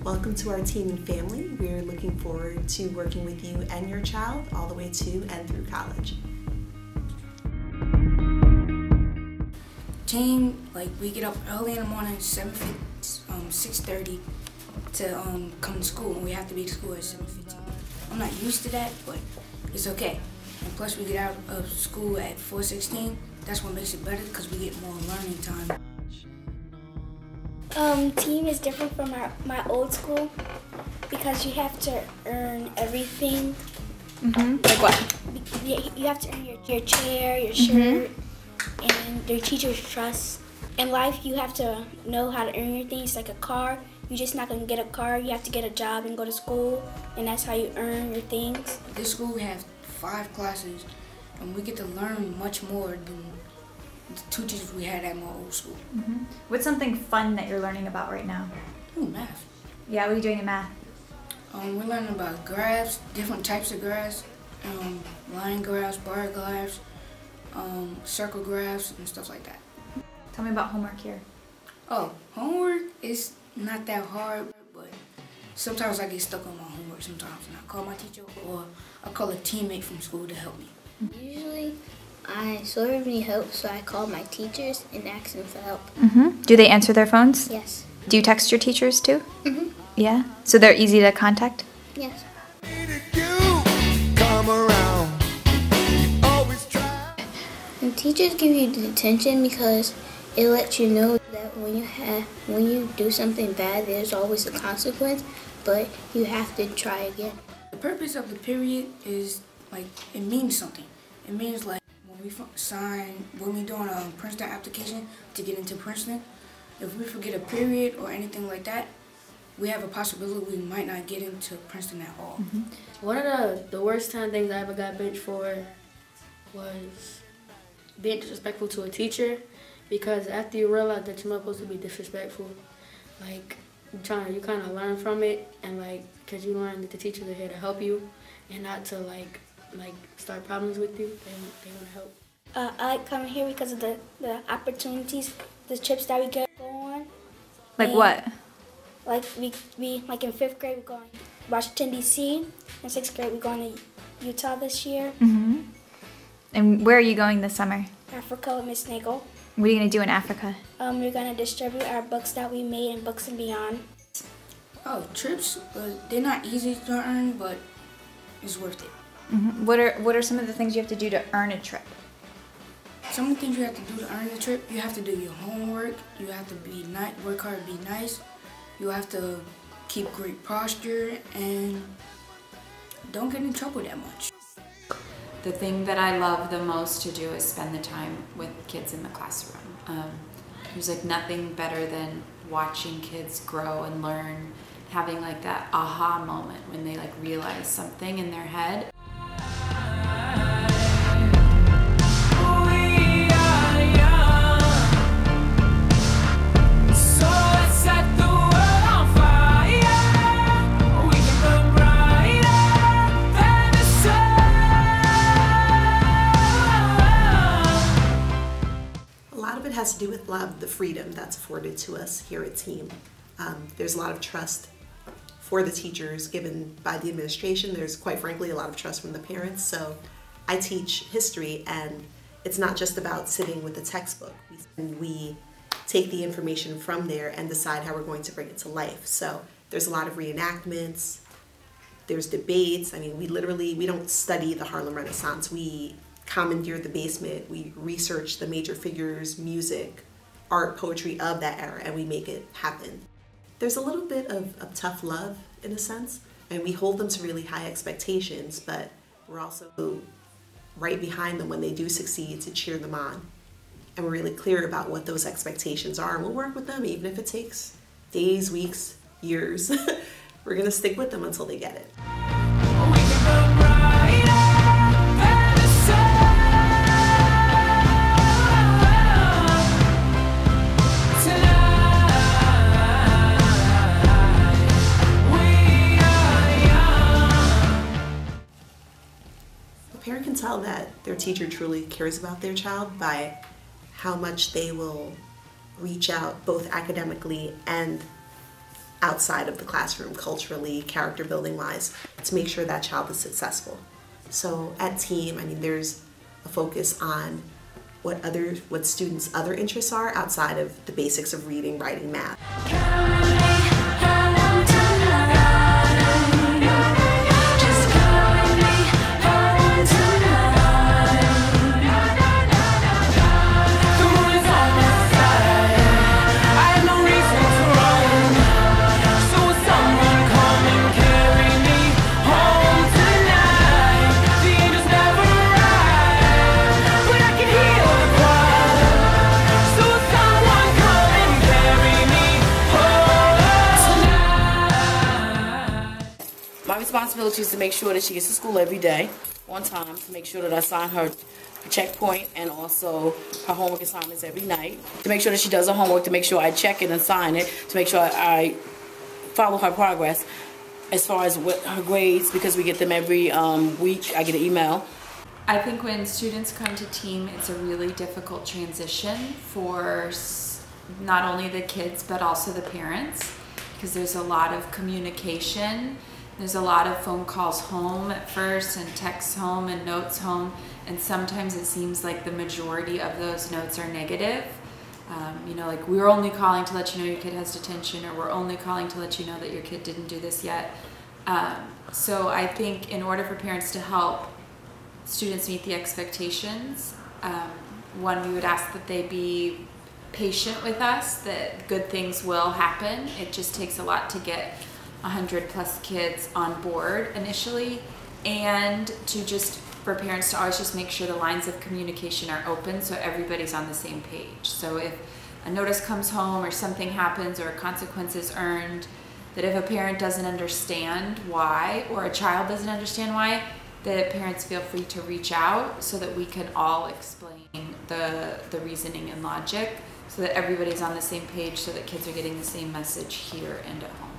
Welcome to our team and family. We're looking forward to working with you and your child all the way to and through college. Team, we get up early in the morning, 6:30 to come to school, and we have to be to school at 7:15. I'm not used to that, but it's okay. And plus we get out of school at 4:16. That's what makes it better because we get more learning time. Team is different from my old school because you have to earn everything. Like what? You have to earn your chair, your shirt, and your teacher's trust. In life, you have to know how to earn your things. Like a car, you're just not going to get a car. You have to get a job and go to school, and that's how you earn your things. This school we have 5 classes, and we get to learn much more than the 2 teachers we had at my old school. What's something fun that you're learning about right now? Ooh, math. Yeah, what are you doing in math? We're learning about graphs, different types of graphs, line graphs, bar graphs, circle graphs, and stuff like that. Tell me about homework here. Oh, homework is not that hard, but sometimes I get stuck on my homework sometimes, and I call my teacher or I call a teammate from school to help me. Usually, I sort of need help, so I call my teachers and ask them for help. Do they answer their phones? Yes. Do you text your teachers too? Yeah? So they're easy to contact? Yes. And teachers give you detention because it lets you know that when you do something bad, there's always a consequence, but you have to try again. The purpose of the period is it means something. It means when we're doing a Princeton application to get into Princeton, if we forget a period or anything like that, we have a possibility we might not get into Princeton at all. One of the worst things I ever got benched for was being disrespectful to a teacher, because after you realize that you're not supposed to be disrespectful, you kind of learn from it, and because you learn that the teachers are here to help you and not to start problems with you. They want to help. I like coming here because of the opportunities, the trips that we get to go on. What? We in 5th grade we're going to Washington D.C. In 6th grade we're going to Utah this year. And where are you going this summer? Africa with Miss Nagel. What are you going to do in Africa? We're going to distribute our books that we made in Books and Beyond. Oh, trips, they're not easy to earn, but it's worth it. What are some of the things you have to do to earn a trip? Some of the things you have to do to earn the trip, you have to do your homework, you have to work hard, be nice, you have to keep great posture, and don't get in trouble that much. The thing that I love the most to do is spend the time with kids in the classroom. There's nothing better than watching kids grow and learn, having that aha moment when they realize something in their head. It has to do with a lot of the freedom that's afforded to us here at Team. There's a lot of trust for the teachers given by the administration. There's, quite frankly, a lot of trust from the parents. So I teach history, and it's not just about sitting with a textbook. We take the information from there and decide how we're going to bring it to life. So there's a lot of reenactments, there's debates. I mean, we don't study the Harlem Renaissance. We commandeer the basement, we research the major figures, music, art, poetry of that era, and we make it happen. There's a little bit of tough love, in a sense, and we hold them to really high expectations, but we're also right behind them when they do succeed to cheer them on. And we're really clear about what those expectations are, and we'll work with them even if it takes days, weeks, years. We're gonna stick with them until they get it. A parent can tell that their teacher truly cares about their child by how much they will reach out both academically and outside of the classroom, culturally, character building wise, to make sure that child is successful. So at Team, I mean, there's a focus on what students' other interests are outside of the basics of reading, writing, math. My responsibility is to make sure that she gets to school every day on time, to make sure that I sign her checkpoint and also her homework assignments every night, to make sure that she does her homework, to make sure I check it and sign it, to make sure I follow her progress as far as her grades, because we get them every week. I get an email. I think when students come to Team, it's a really difficult transition for not only the kids but also the parents, because there's a lot of communication. There's a lot of phone calls home at first and texts home and notes home, and sometimes it seems like the majority of those notes are negative. You know, like, we're only calling to let you know your kid has detention, or we're only calling to let you know that your kid didn't do this yet. So I think in order for parents to help students meet the expectations, one, we would ask that they be patient with us, that good things will happen. It just takes a lot to get 100+ kids on board initially, and to just, for parents to always just make sure the lines of communication are open so everybody's on the same page. So if a notice comes home or something happens or a consequence is earned, that if a parent doesn't understand why, or a child doesn't understand why, that parents feel free to reach out so that we can all explain the reasoning and logic, so that everybody's on the same page, so that kids are getting the same message here and at home.